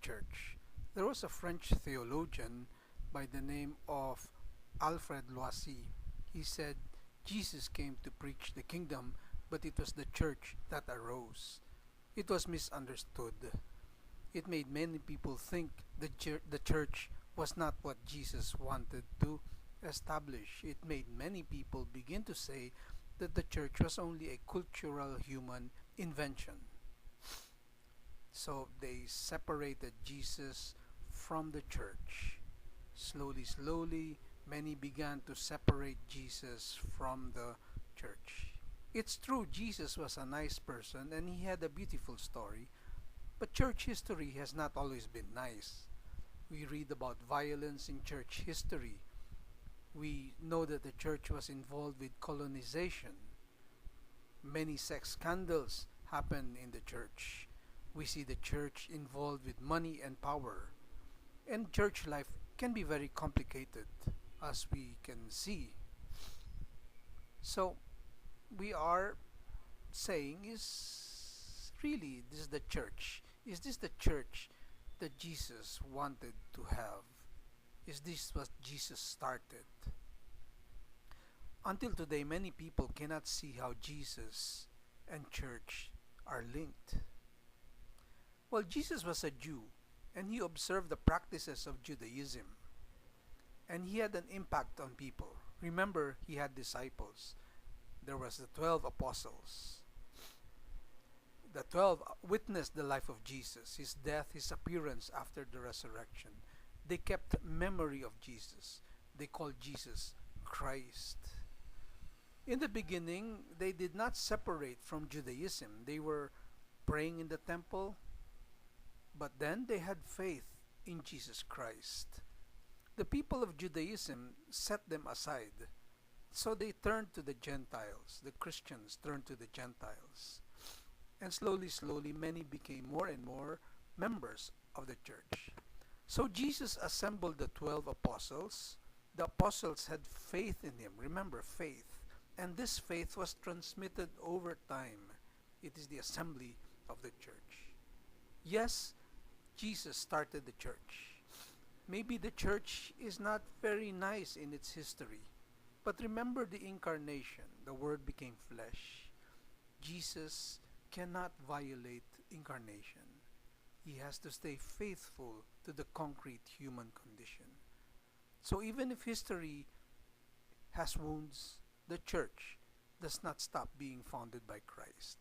church. There was a French theologian by the name of Alfred Loisy. He said, Jesus came to preach the kingdom, but it was the church that arose. It was misunderstood. It made many people think the church was not what Jesus wanted to establish. It made many people begin to say that the church was only a cultural human invention. So they separated Jesus from the church. Slowly, many began to separate Jesus from the church. It's true, Jesus was a nice person and he had a beautiful story, but church history has not always been nice. We read about violence in church history. We know that the church was involved with colonization. Many sex scandals happened in the church. We see the church involved with money and power. And church life can be very complicated, as we can see. So, we are saying, is really this the church? Is this the church that Jesus wanted to have? Is this what Jesus started? Until today, many people cannot see how Jesus and church are linked. Well, Jesus was a Jew, and he observed the practices of Judaism, and he had an impact on people. Remember, he had disciples. There was the 12 apostles. The 12 witnessed the life of Jesus, his death, his appearance after the resurrection. They kept memory of Jesus. They called Jesus Christ. In the beginning, they did not separate from Judaism. They were praying in the temple, but then they had faith in Jesus Christ. The people of Judaism set them aside. So they turned to the Gentiles. The Christians turned to the Gentiles. And slowly, many became more and more members of the church. So Jesus assembled the 12 apostles. The apostles had faith in him. Remember, faith. And this faith was transmitted over time. It is the assembly of the church. Yes, Jesus started the church. Maybe the church is not very nice in its history. But remember the incarnation. The Word became flesh. Jesus cannot violate incarnation. He has to stay faithful to the concrete human condition. So even if history has wounds, the church does not stop being founded by Christ.